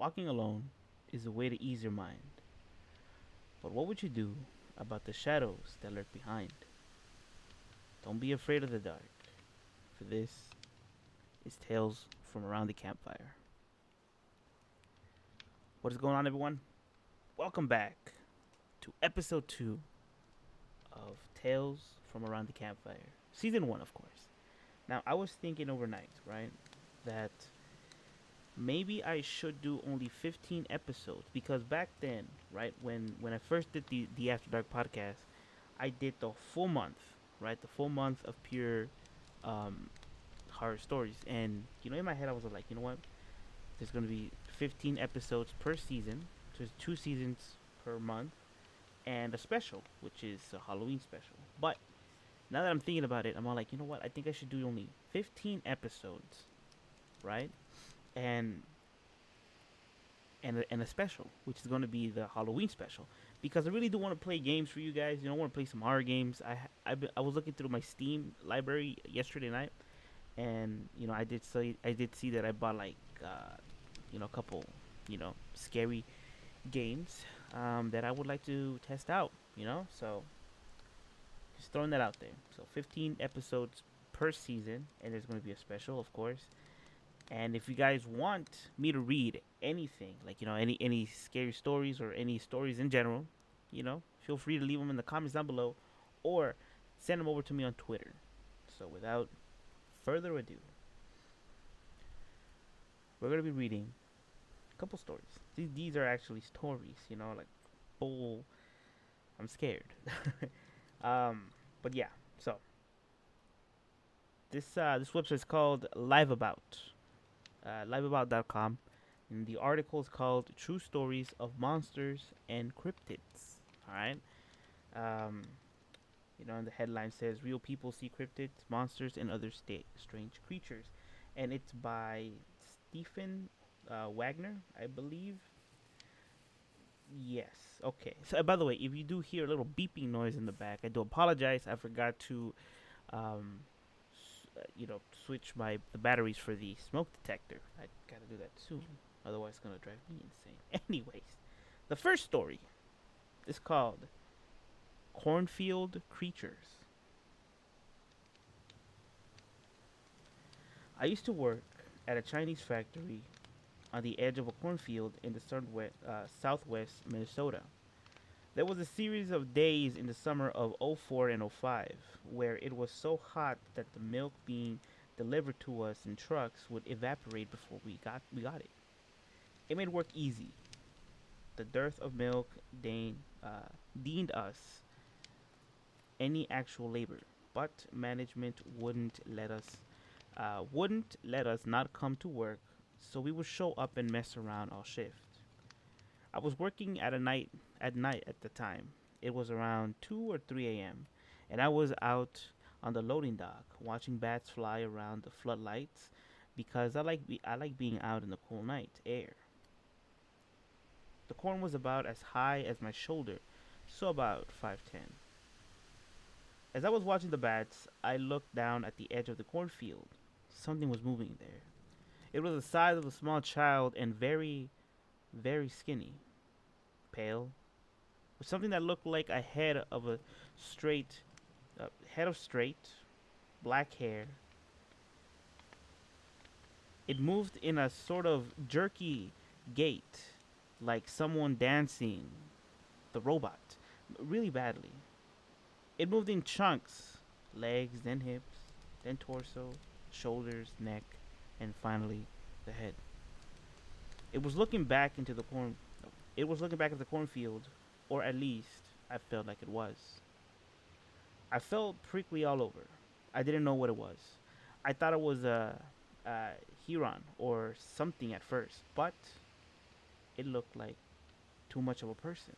Walking alone is a way to ease your mind. But what would you do about the shadows that lurk behind? Don't be afraid of the dark, for this is Tales from Around the Campfire. What is going on, everyone? Welcome back to episode 2 of Tales from Around the Campfire. Season 1, of course. Now, I was thinking overnight, right, that maybe I should do only 15 episodes because back then, right, when I first did the After Dark podcast, I did the full month, right, the full month of pure um, horror stories, and in my head I was like, you know what, there's gonna be 15 episodes per season, so there's 2 seasons per month, and a special, which is a Halloween special. But now that I'm thinking about it, I'm all like, you know what, I think I should do only 15 episodes, right, and and a special, which is going to be the Halloween special, because I really do want to play games for you guys. I want to play some horror games. I was looking through my Steam library yesterday night, and I did see that I bought like a couple scary games that I would like to test out. So just throwing that out there. So 15 episodes per season, and there's going to be a special, of course. And if you guys want me to read anything, like any scary stories or any stories in general, feel free to leave them in the comments down below, or send them over to me on Twitter. So without further ado, we're gonna be reading a couple stories. These are actually stories, like full. I'm scared. But yeah, so this website is called liveabout.com, and the article is called "True Stories of Monsters and Cryptids." All right, um, and the headline says "Real people see cryptids, monsters, and other strange creatures," and it's by Stephen Wagner, I believe. Yes. Okay. So, by the way, if you do hear a little beeping noise in the back, I do apologize. I forgot to, um, switch the batteries for the smoke detector. I gotta do that soon. Otherwise, it's gonna drive me insane. Anyways, the first story is called Cornfield Creatures. I used to work at a Chinese factory on the edge of a cornfield in the southwest Minnesota. There was a series of days in the summer of '04 and '05 where it was so hot that the milk being delivered to us in trucks would evaporate before we got it. It made work easy. The dearth of milk deemed us any actual labor, but management wouldn't let us not come to work, so we would show up and mess around all shift. I was working at night at the time. It was around 2 or 3 a.m. and I was out on the loading dock watching bats fly around the floodlights because I like being out in the cool night air. The corn was about as high as my shoulder, so about 5'10". As I was watching the bats, I looked down at the edge of the cornfield. Something was moving there. It was the size of a small child and very, very skinny, pale, with something that looked like a straight head of straight black hair. It moved in a sort of jerky gait, like someone dancing the robot, really badly. It moved in chunks: legs, then hips, then torso, shoulders, neck, and finally the head. It was looking back into the corn. It was looking back at the cornfield, or at least I felt like it was. I felt prickly all over. I didn't know what it was. I thought it was a heron or something at first, but it looked like too much of a person.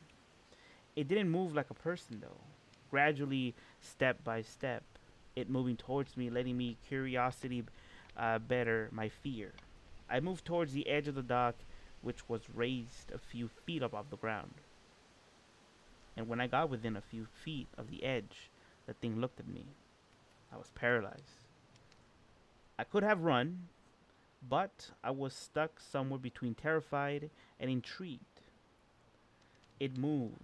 It didn't move like a person though. Gradually, step by step, it moving towards me, letting me curiosity better my fear. I moved towards the edge of the dock, which was raised a few feet above the ground. And when I got within a few feet of the edge, the thing looked at me. I was paralyzed. I could have run, But I was stuck somewhere between terrified and intrigued. It moved.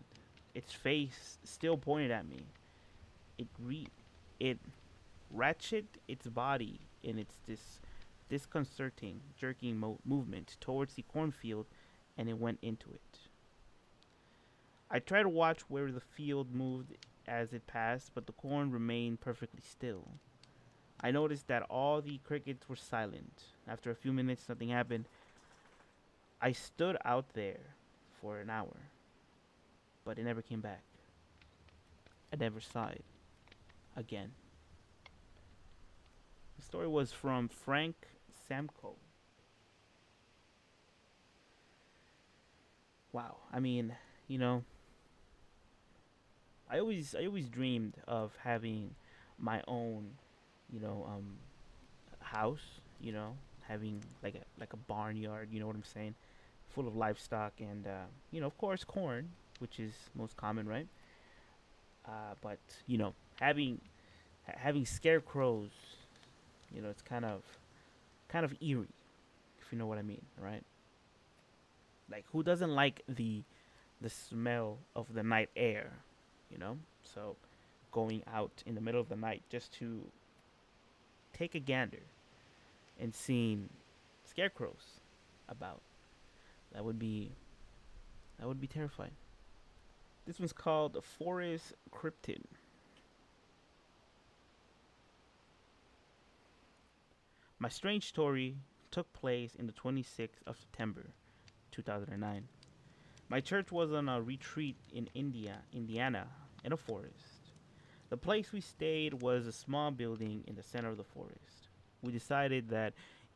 Its face still pointed at me. It it ratcheted its body in its disconcerting, jerking movement towards the cornfield, and it went into it. I tried to watch where the field moved as it passed, but the corn remained perfectly still. I noticed that all the crickets were silent. After a few minutes, nothing happened. I stood out there for an hour, but it never came back. I never saw it again. The story was from Frank Samko. Wow. I mean, you know, I always dreamed of having my own, you know, house, having like a barnyard, you know what I'm saying, full of livestock and of course corn, which is most common, right? But having scarecrows, it's kind of eerie, if you know what I mean, right? Like who doesn't like the smell of the night air, you know? So going out in the middle of the night just to take a gander and seeing scarecrows about, that would be that would be terrifying. This one's called Forest Krypton. My strange story took place in the 26th of September, 2009. My church was on a retreat in Indiana, in a forest. The place we stayed was a small building in the center of the forest. We decided that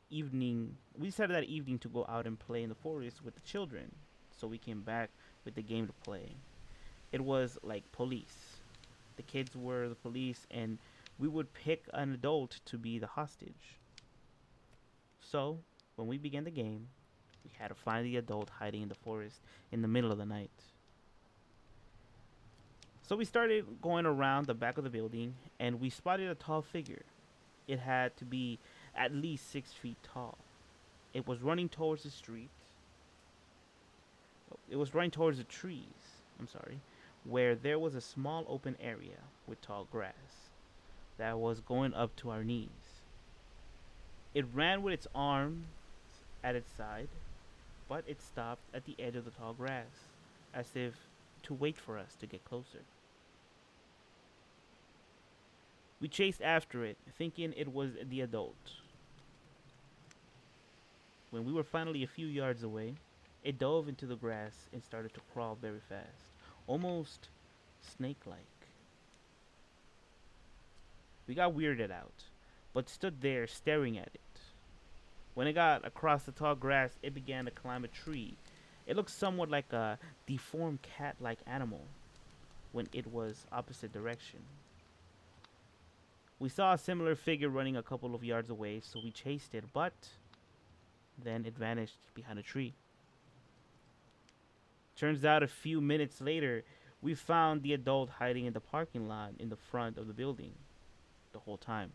evening to go out and play in the forest with the children. So we came back with the game to play. It was like police. The kids were the police and we would pick an adult to be the hostage. So, when we began the game, we had to find the adult hiding in the forest in the middle of the night. So we started going around the back of the building and we spotted a tall figure. It had to be at least 6 feet tall. It was running towards the street. It was running towards the trees, I'm sorry, where there was a small open area with tall grass that was going up to our knees. It ran with its arms at its side, but it stopped at the edge of the tall grass, as if to wait for us to get closer. We chased after it, thinking it was the adult. When we were finally a few yards away, it dove into the grass and started to crawl very fast, almost snake-like. We got weirded out, but stood there staring at it. When it got across the tall grass, it began to climb a tree. It looked somewhat like a deformed cat-like animal when it was opposite direction. We saw a similar figure running a couple of yards away, so we chased it, but then it vanished behind a tree. Turns out a few minutes later, we found the adult hiding in the parking lot in the front of the building the whole time.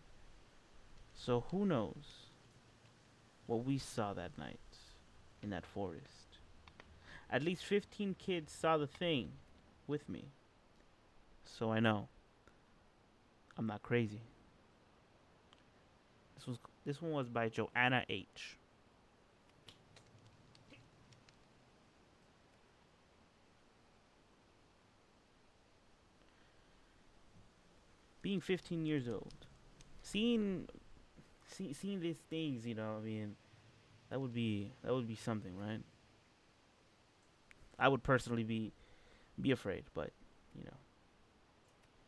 So who knows what we saw that night in that forest. At least 15 kids saw the thing with me. So I know I'm not crazy. This one was by Joanna H. Being 15 years old, seeing seeing these things, I mean, that would be something, right? I would personally be afraid, but you know,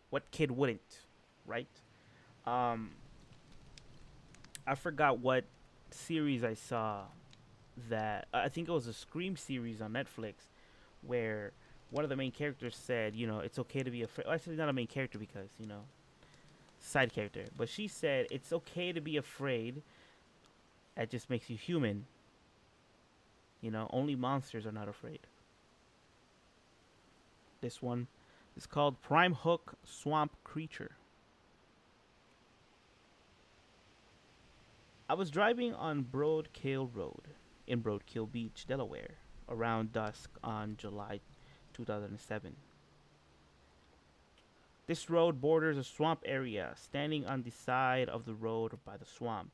what kid wouldn't, right? Um, I forgot what series I saw that I think it was a Scream series on Netflix where one of the main characters said, it's okay to be afraid. Actually, not a main character because, side character. But she said it's okay to be afraid. That just makes you human. Only monsters are not afraid. This one is called Prime Hook Swamp Creature. I was driving on Broadkill Road in Broadkill Beach, Delaware, around dusk on July 2007. This road borders a swamp area. Standing on the side of the road by the swamp,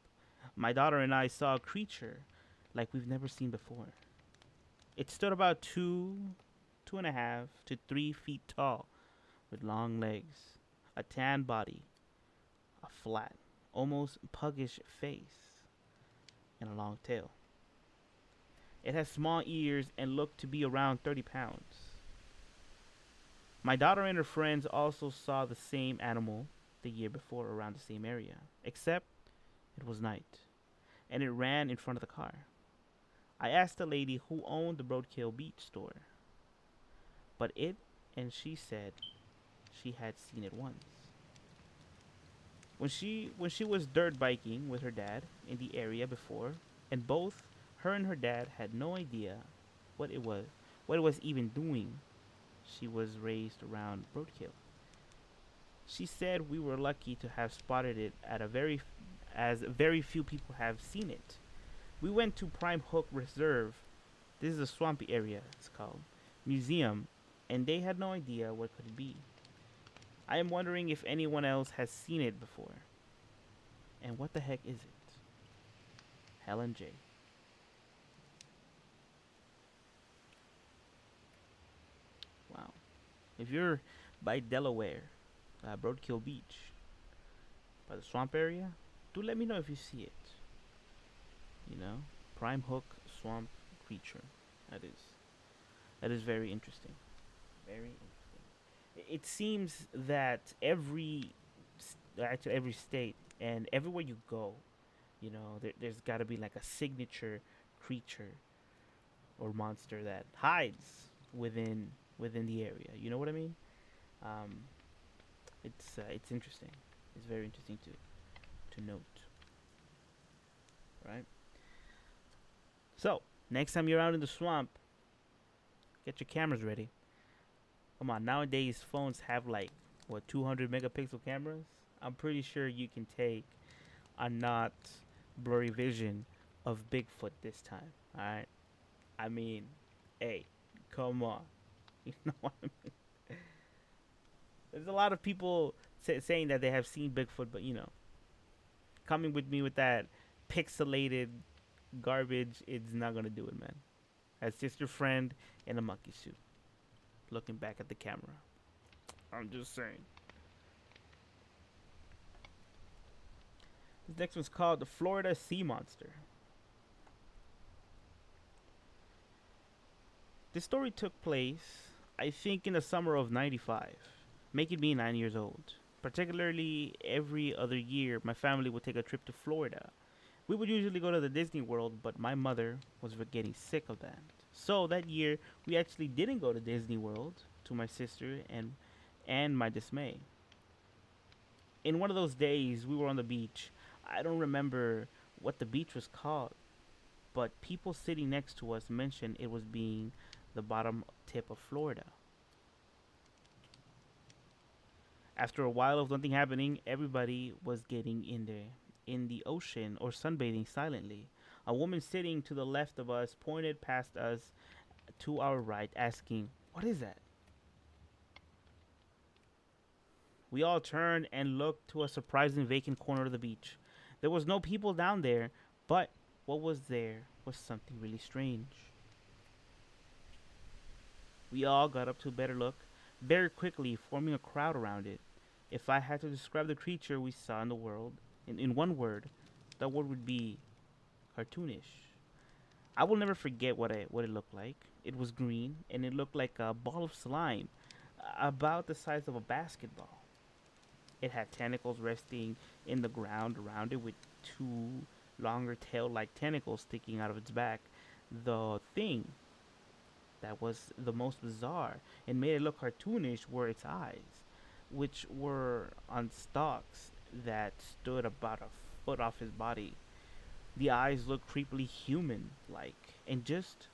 my daughter and I saw a creature like we've never seen before. It stood about 2.5 to 3 feet tall, with long legs, a tan body, a flat, almost puggish face, and a long tail. It has small ears and looked to be around 30 pounds. My daughter and her friends also saw the same animal the year before around the same area, except it was night, and it ran in front of the car. I asked the lady who owned the Broadkill Beach store, but she said she had seen it once. When she was dirt biking with her dad in the area before, and both her and her dad had no idea what it was even doing. She was raised around Broadkill. She said we were lucky to have spotted it as very few people have seen it. We went to Prime Hook Reserve. This is a swampy area, it's called. Museum, and they had no idea what could it be. I am wondering if anyone else has seen it before. And what the heck is it? Helen J. Wow. If you're by Delaware, Broadkill Beach, by the swamp area, do let me know if you see it. You know, Prime Hook Swamp Creature. That is very interesting. Very interesting. It seems that actually every state and everywhere you go, you know, there's got to be like a signature creature or monster that hides within the area. You know what I mean? It's interesting. It's very interesting to note. Right? So, next time you're out in the swamp, get your cameras ready. Come on, nowadays phones have like 200 megapixel cameras. I'm pretty sure you can take a not blurry vision of Bigfoot this time. All right? I mean, hey, come on. You know what I mean? There's a lot of people saying that they have seen Bigfoot, but you know, coming with me with that pixelated garbage, it's not gonna do it, man. That's just your friend in a monkey suit, looking back at the camera. I'm just saying. This next one's called the Florida Sea Monster. This story took place, I think, in the summer of '95, making me 9 years old. Particularly, every other year, my family would take a trip to Florida. We would usually go to the Disney World, but my mother was getting sick of that. So that year, we actually didn't go to Disney World, to my sister and my dismay. In one of those days, we were on the beach. I don't remember what the beach was called, but people sitting next to us mentioned it was being the bottom tip of Florida. After a while of nothing happening, everybody was getting in the ocean or sunbathing silently. A woman sitting to the left of us pointed past us to our right, asking, "What is that?" We all turned and looked to a surprising vacant corner of the beach. There was no people down there, but what was there was something really strange. We all got up to a better look, very quickly forming a crowd around it. If I had to describe the creature we saw in the world, in one word, that word would be cartoonish. I will never forget what it looked like. It was green, and it looked like a ball of slime, about the size of a basketball. It had tentacles resting in the ground around it with two longer tail-like tentacles sticking out of its back. The thing that was the most bizarre and made it look cartoonish were its eyes, which were on stalks that stood about a foot off his body. The eyes looked creepily human-like and just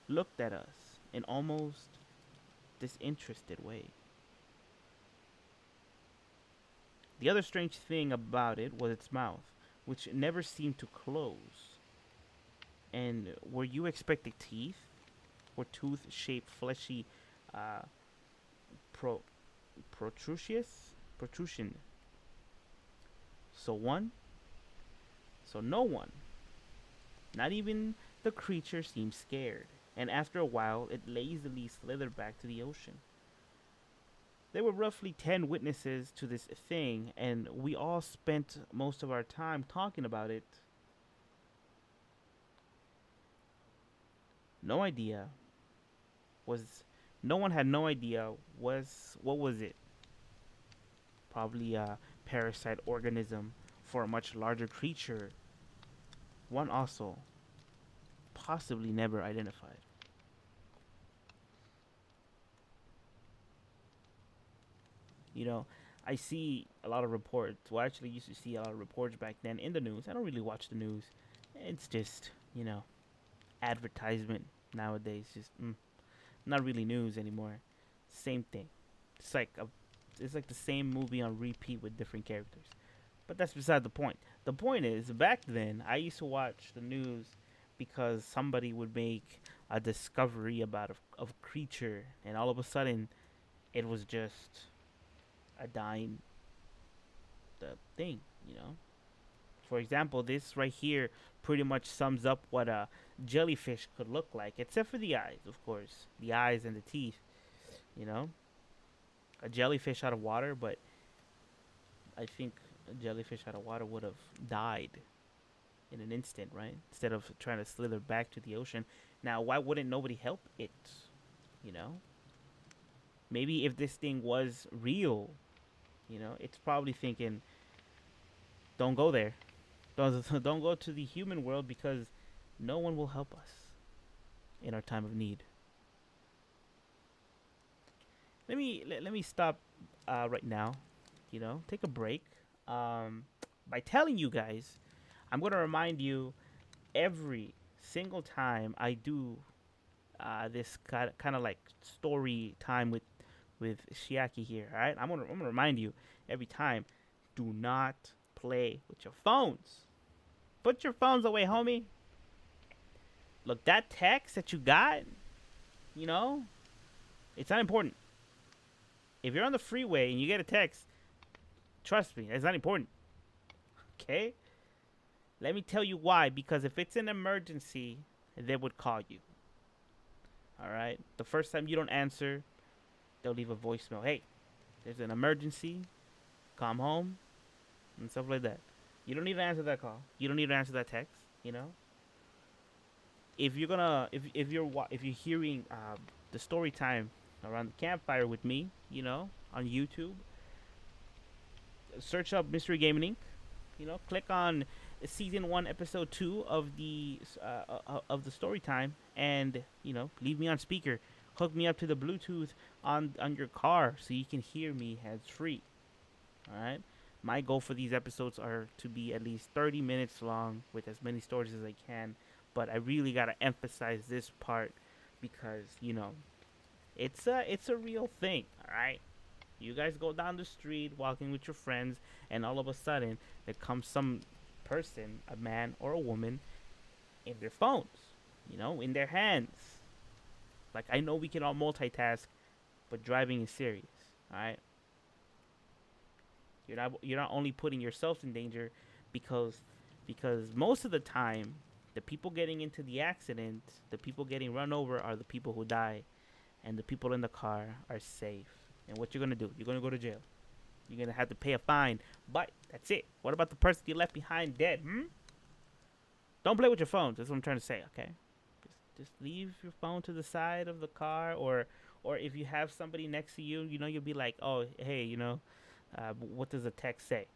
looked at us in almost disinterested way. The other strange thing about it was its mouth, which never seemed to close. And were you expecting teeth or tooth-shaped, fleshy, uh, pro protrusion? So one, so no one, not even the creature, seemed scared. And after a while, it lazily slithered back to the ocean. There were roughly 10 witnesses to this thing, and we all spent most of our time talking about it. No idea was no one had no idea was what was it? Probably a parasite organism for a much larger creature. One also possibly never identified. You know, I see a lot of reports. Well, actually, used to see a lot of reports back then in the news. I don't really watch the news. It's just, advertisement nowadays. Just not really news anymore. Same thing. It's like it's like the same movie on repeat with different characters. But that's beside the point. The point is, back then, I used to watch the news because somebody would make a discovery about a creature, and all of a sudden, it was just a dying thing. For example, this right here pretty much sums up what a jellyfish could look like, except for the eyes, of course, the eyes and the teeth. You know, a jellyfish out of water, but I think a jellyfish out of water would have died in an instant, right? Instead of trying to slither back to the ocean. Now, why wouldn't nobody help it? You know, maybe if this thing was real, it's probably thinking, don't go there. Don't go to the human world because no one will help us in our time of need. Let me stop right now. Take a break. By telling you guys, I'm gonna remind you every single time I do this kind of like story time with Shiaki here. All right, I'm gonna remind you every time. Do not play with your phones. Put your phones away, homie. Look, that text that you got, it's not important. If you're on the freeway and you get a text, trust me, it's not important. Okay? Let me tell you why. Because if it's an emergency, they would call you. Alright? The first time you don't answer, they'll leave a voicemail. Hey, there's an emergency. Come home. And stuff like that. You don't need to answer that call. You don't need to answer that text. If you're gonna, if you're hearing the story time around the campfire with me, on YouTube, search up Mystery Gaming Inc. Click on season 1, episode 2 of the story time, and leave me on speaker. Hook me up to the Bluetooth on your car so you can hear me hands free. All right. My goal for these episodes are to be at least 30 minutes long with as many stories as I can. But I really got to emphasize this part because, it's a real thing, all right? You guys go down the street walking with your friends, and all of a sudden there comes some person, a man or a woman, in their phones, in their hands. Like, I know we can all multitask, but driving is serious, all right? You're not only putting yourself in danger because most of the time the people getting into the accident, the people getting run over are the people who die, and the people in the car are safe. And what you're gonna do? You're gonna go to jail. You're gonna have to pay a fine. But that's it. What about the person you left behind dead? Don't play with your phones. That's what I'm trying to say. Okay, just leave your phone to the side of the car, or if you have somebody next to you, you'll be like, oh hey, what does the text say?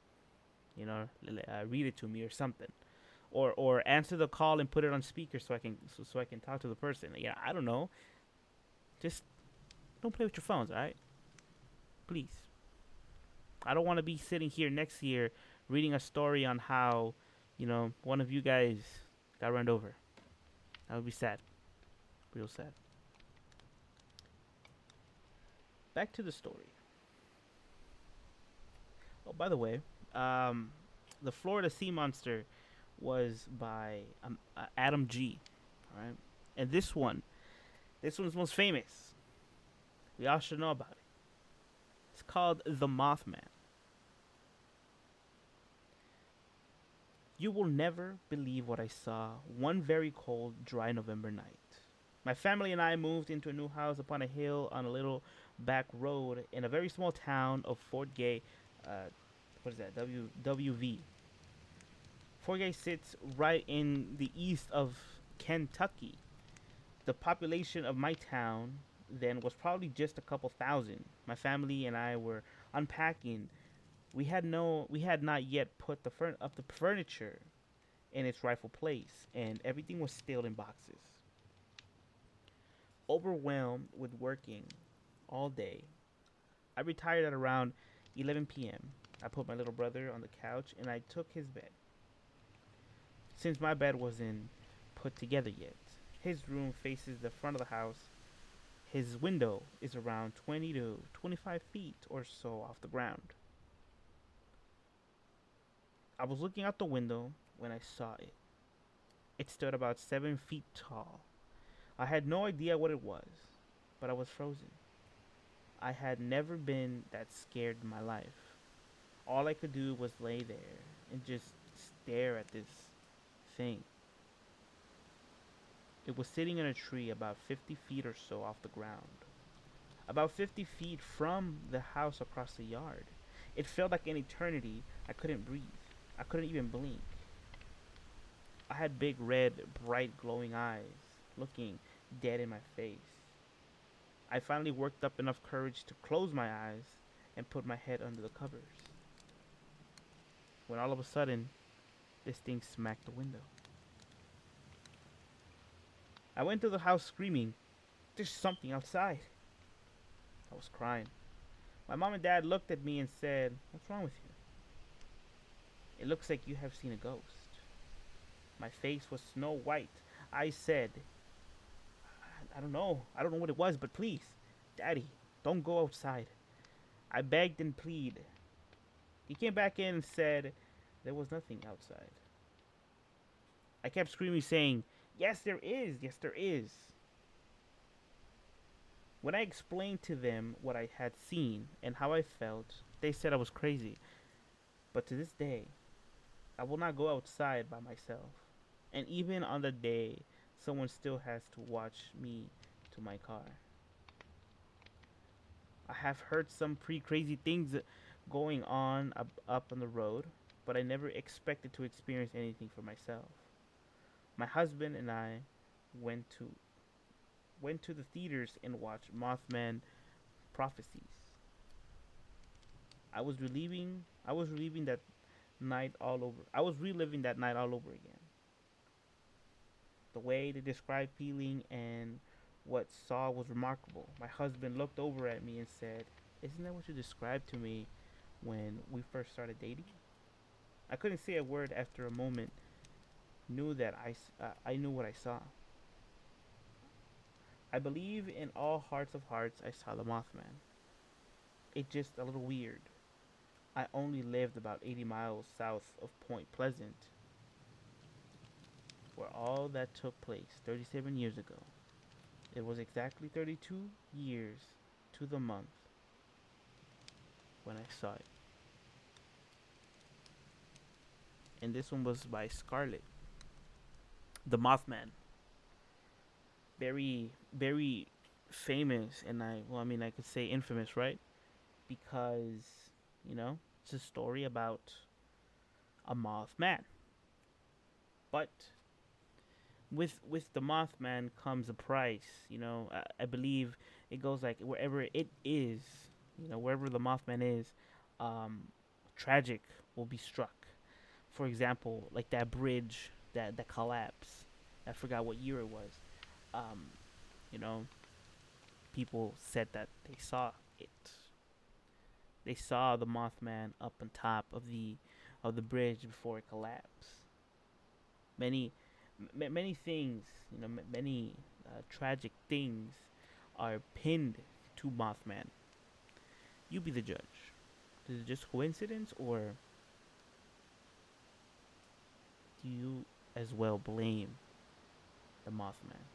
Read it to me or something, or answer the call and put it on speaker so I can talk to the person. Yeah, I don't know. Just don't play with your phones, all right? Please. I don't want to be sitting here next year reading a story on how, one of you guys got run over. That would be sad, real sad. Back to the story. Oh, by the way, The Florida Sea Monster was by Adam G. All right, and this one's most famous. We all should know about it. It's called the Mothman. You will never believe what I saw one very cold, dry November night. My family and I moved into a new house upon a hill on a little back road in a very small town of Fort Gay. What is that? WV. Fort Gay sits right in the east of Kentucky. The population of my town then was probably just a couple thousand. My family and I were unpacking. We had not yet put up the furniture in its rightful place, and everything was still in boxes. Overwhelmed with working all day, I retired at around 11 p.m. I put my little brother on the couch and I took his bed. Since my bed wasn't put together yet, his room faces the front of the house. His window is around 20 to 25 feet or so off the ground. I was looking out the window when I saw it. It stood about 7 feet tall. I had no idea what it was, but I was frozen. I had never been that scared in my life. All I could do was lay there and just stare at this thing. It was sitting in a tree about 50 feet or so off the ground, about 50 feet from the house across the yard. It felt like an eternity. I couldn't breathe. I couldn't even blink. I had big, red, bright, glowing eyes, looking dead in my face. I finally worked up enough courage to close my eyes and put my head under the covers, when all of a sudden, this thing smacked the window. I went to the house screaming, "There's something outside." I was crying. My mom and dad looked at me and said, "What's wrong with you?" "It looks like you have seen a ghost." My face was snow white. I said, I don't know. I don't know what it was, but please, Daddy, don't go outside." I begged and pleaded. He came back in and said there was nothing outside. I kept screaming, saying, "Yes, there is. Yes, there is." When I explained to them what I had seen and how I felt, they said I was crazy. But to this day, I will not go outside by myself. And even on the day, someone still has to watch me to my car. I have heard some pretty crazy things going on up on the road, but I never expected to experience anything for myself. My husband and I went to the theaters and watched Mothman Prophecies. I was reliving that night all over. I was reliving that night all over again. The way they described feeling and what saw was remarkable. My husband looked over at me and said, "Isn't that what you described to me when we first started dating?" I couldn't say a word. After a moment, knew that I knew what I saw. I believe in all hearts of hearts I saw the Mothman. It's just a little weird. I only lived about 80 miles south of Point Pleasant, where all that took place 37 years ago. It was exactly 32 years to the month when I saw it. And this one was by Scarlet. The Mothman. Very, very famous, and I could say infamous, right? Because, it's a story about a Mothman. But with the Mothman comes a price. I believe it goes like wherever it is, wherever the Mothman is, tragic will be struck. For example, like that bridge that collapsed. I forgot what year it was. Um, you know, People said that they saw it. They saw the Mothman up on top of the bridge before it collapsed. Many things, many tragic things are pinned to Mothman. You be the judge. Is it just coincidence, or do you as well blame the Mothman?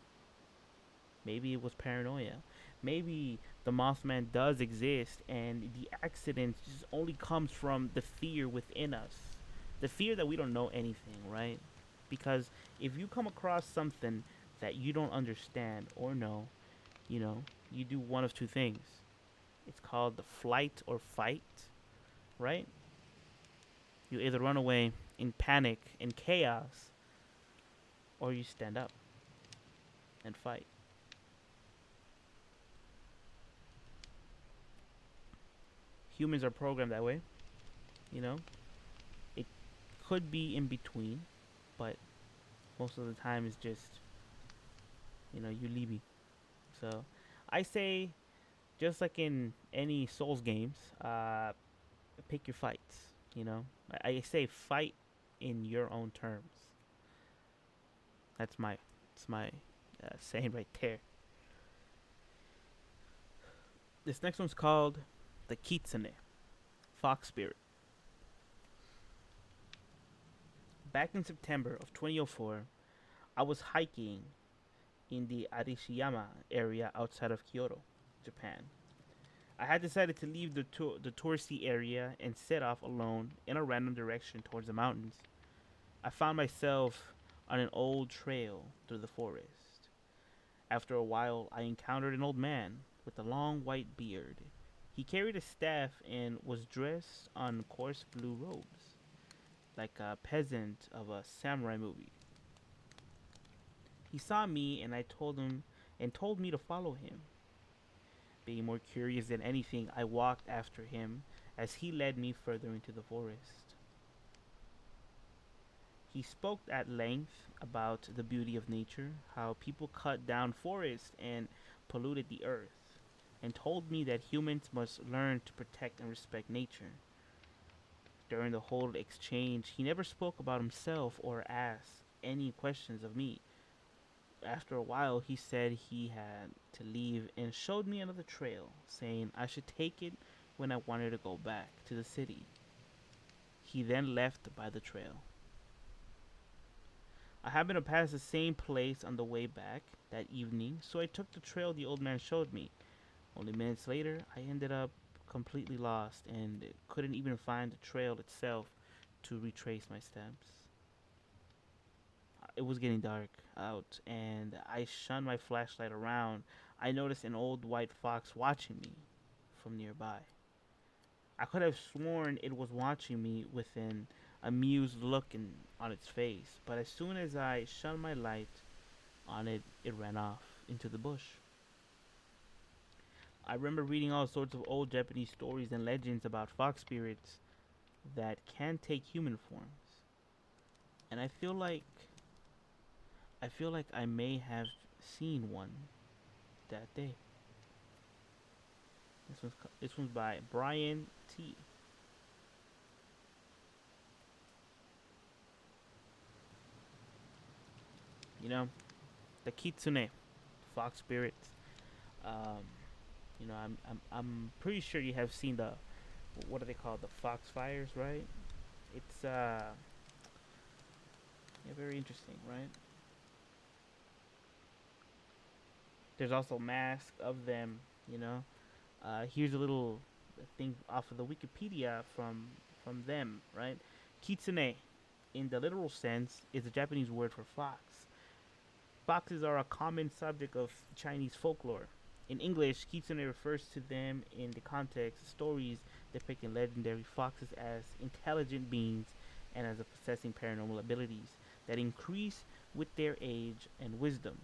Maybe it was paranoia. Maybe the Mothman does exist and the accident just only comes from the fear within us. The fear that we don't know anything, right? Because if you come across something that you don't understand or know, you know, you do one of two things. It's called the flight or fight, right? You either run away in panic and chaos or you stand up and fight. Humans are programmed that way, you know? It could be in between, but most of the time it's just, you leaving. So I say, just like in any Souls games, pick your fights, you know? I say fight in your own terms. That's my saying right there. This next one's called the Kitsune, Fox Spirit. Back in September of 2004, I was hiking in the Arishiyama area outside of Kyoto, Japan. I had decided to leave the touristy area and set off alone in a random direction towards the mountains. I found myself on an old trail through the forest. After a while, I encountered an old man with a long white beard. He carried a staff and was dressed in coarse blue robes, like a peasant of a samurai movie. He saw me and told me to follow him. Being more curious than anything, I walked after him as he led me further into the forest. He spoke at length about the beauty of nature, how people cut down forests and polluted the earth, and told me that humans must learn to protect and respect nature. During the whole exchange, he never spoke about himself or asked any questions of me. After a while, he said he had to leave and showed me another trail, saying I should take it when I wanted to go back to the city. He then left by the trail. I happened to pass the same place on the way back that evening, so I took the trail the old man showed me. Only minutes later, I ended up completely lost and couldn't even find the trail itself to retrace my steps. It was getting dark out, and I shunned my flashlight around. I noticed an old white fox watching me from nearby. I could have sworn it was watching me with an amused look on its face, but as soon as I shone my light on it, it ran off into the bush. I remember reading all sorts of old Japanese stories and legends about fox spirits that can take human forms, and I feel like I may have seen one that day. This one's by Brian T. You know, the Kitsune, fox spirits. Um, I'm pretty sure you have seen the, what are they called, the fox fires, right? It's yeah, very interesting, right? There's also masks of them. You know, here's a little thing off of the Wikipedia from them, right? Kitsune, in the literal sense, is a Japanese word for fox. Foxes are a common subject of Chinese folklore. In English, kitsune refers to them in the context of stories depicting legendary foxes as intelligent beings and as possessing paranormal abilities that increase with their age and wisdom.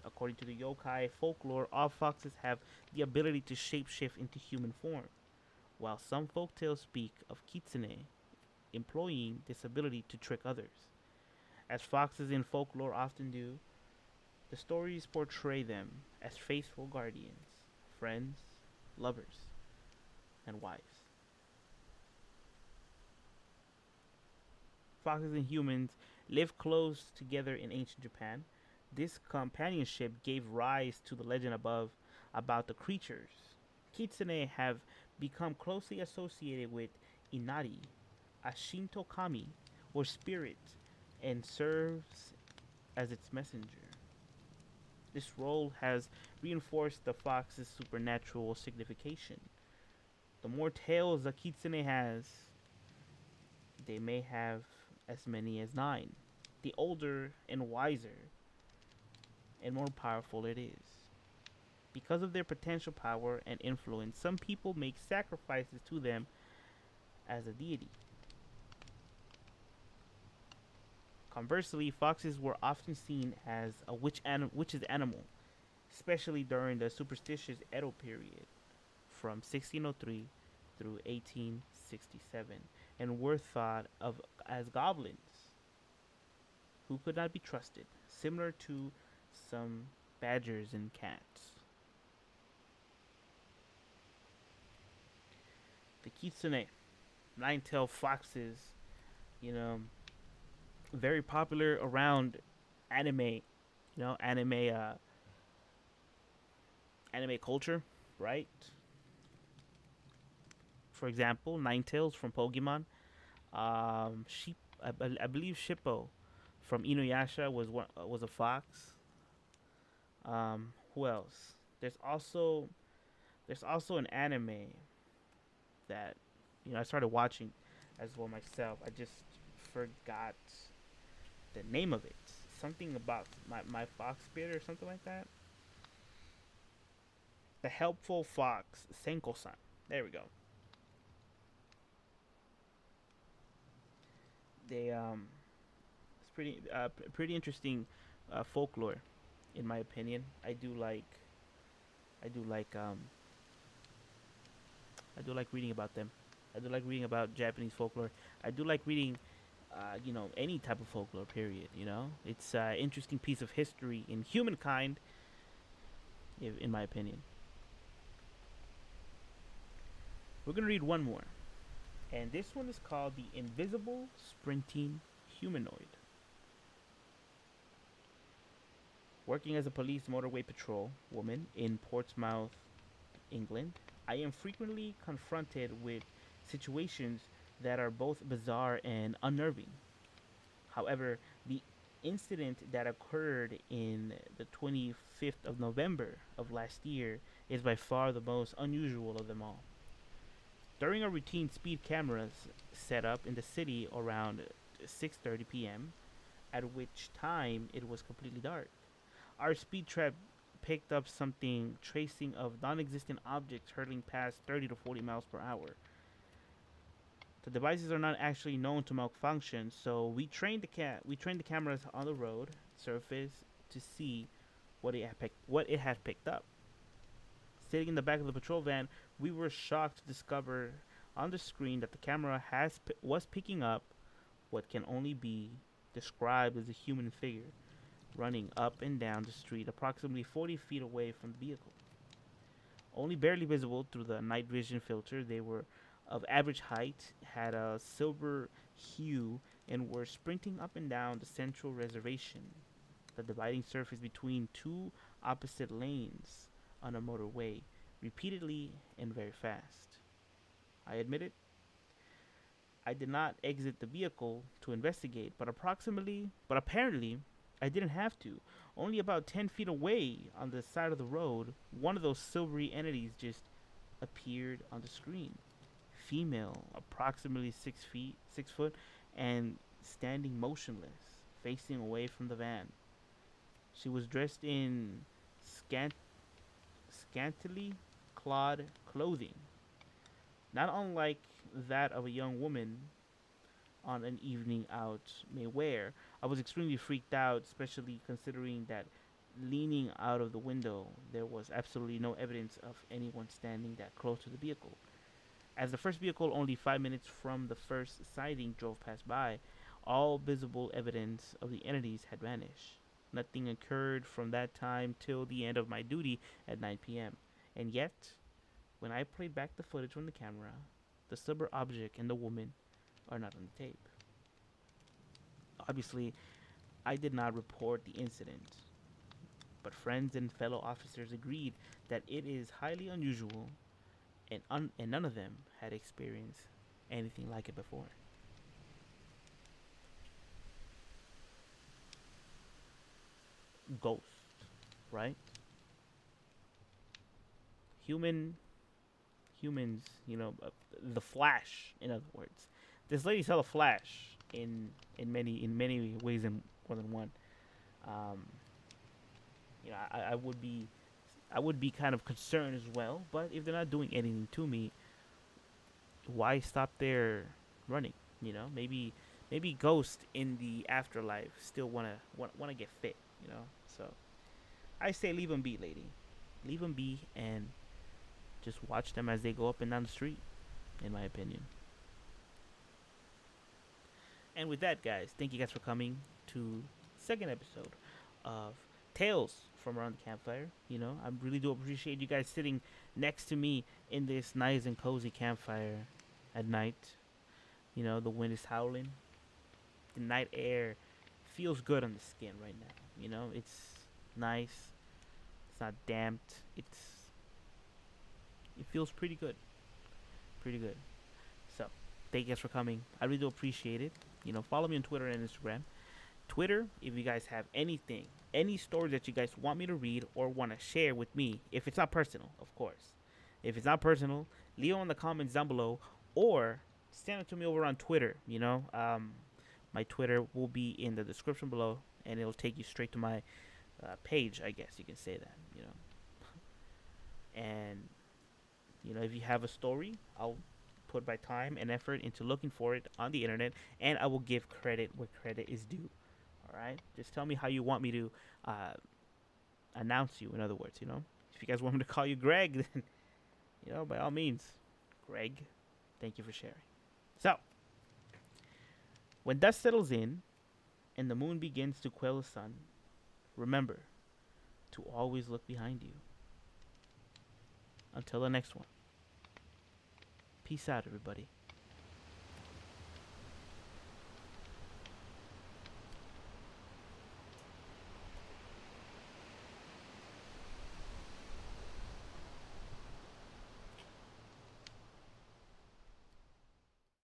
According to the yokai folklore, all foxes have the ability to shapeshift into human form, while some folktales speak of kitsune employing this ability to trick others. As foxes in folklore often do, the stories portray them as faithful guardians, friends, lovers, and wives. Foxes and humans lived close together in ancient Japan. This companionship gave rise to the legend above about the creatures. Kitsune have become closely associated with Inari, a Shinto kami or spirit and serves as its messenger. This role has reinforced the fox's supernatural signification. The more tails a kitsune has, they may have as many as 9. The older and wiser and more powerful it is. Because of their potential power and influence, some people make sacrifices to them as a deity. Conversely, foxes were often seen as a witch's animal, especially during the superstitious Edo period from 1603 through 1867, and were thought of as goblins who could not be trusted, similar to some badgers and cats. The kitsune, nine-tailed foxes, you know, very popular around anime, anime culture, right? For example, Ninetales from Pokemon. Sheep, I believe Shippo from Inuyasha was a fox. Who else? There's also an anime that I started watching as well myself. I just forgot the name of it. Something about my fox spirit or something like that. The helpful fox, Senko-san. There we go. It's pretty interesting folklore, in my opinion. I do like reading about them. I do like reading about Japanese folklore. I do like reading any type of folklore. Period. It's an interesting piece of history in humankind, in my opinion. We're gonna read one more, and this one is called the Invisible Sprinting Humanoid. Working as a police motorway patrol woman in Portsmouth, England, I am frequently confronted with situations that are both bizarre and unnerving. However, the incident that occurred in the 25th of November of last year is by far the most unusual of them all. During a routine speed cameras set up in the city around 6:30 p.m., at which time it was completely dark, our speed trap picked up something tracing of non-existent objects hurtling past 30 to 40 miles per hour. The devices are not actually known to malfunction, so we trained the cameras on the road surface to see what it had picked up. Sitting in the back of the patrol van, we were shocked to discover on the screen that the camera was picking up what can only be described as a human figure running up and down the street approximately 40 feet away from the vehicle. Only barely visible through the night vision filter, they were of average height, had a silver hue, and were sprinting up and down the central reservation, the dividing surface between two opposite lanes on a motorway, repeatedly and very fast. I admit it, I did not exit the vehicle to investigate, but apparently, I didn't have to. Only about 10 feet away on the side of the road, one of those silvery entities just appeared on the screen. Female, approximately 6 foot, and standing motionless, facing away from the van. She was dressed in scantily clad clothing, not unlike that of a young woman on an evening out may wear. I was extremely freaked out, especially considering that leaning out of the window, there was absolutely no evidence of anyone standing that close to the vehicle. As the first vehicle, only 5 minutes from the first sighting, drove past by, all visible evidence of the entities had vanished. Nothing occurred from that time till the end of my duty at 9 p.m. And yet, when I played back the footage from the camera, the silver object and the woman are not on the tape. Obviously, I did not report the incident, but friends and fellow officers agreed that it is highly unusual, and none of them had experienced anything like it before. ghost, right? Human humans, the Flash. In other words, this lady saw the Flash in many ways and more than one. Um, I would be kind of concerned as well. But if they're not doing anything to me, why stop there running? Maybe ghosts in the afterlife still wanna get fit. So I say leave them be, lady. Leave them be and just watch them as they go up and down the street. In my opinion. And with that, guys, thank you guys for coming to second episode of Tales from Around the Campfire. I really do appreciate you guys sitting next to me in this nice and cozy campfire at night. The wind is howling. The night air feels good on the skin right now. It's nice. It's not damped. It feels pretty good. Pretty good. So, thank you guys for coming. I really do appreciate it. Follow me on Twitter and Instagram. Twitter, if you guys have anything, any story that you guys want me to read or want to share with me, if it's not personal, of course. If it's not personal, leave them in the comments down below or send it to me over on Twitter. My Twitter will be in the description below and it'll take you straight to my page, I guess you can say that. And, if you have a story, I'll put my time and effort into looking for it on the internet, and I will give credit where credit is due. All right, just tell me how you want me to announce you. In other words, if you guys want me to call you Greg, then by all means, Greg. Thank you for sharing. So, when dust settles in and the moon begins to quell the sun, remember to always look behind you. Until the next one. Peace out, everybody.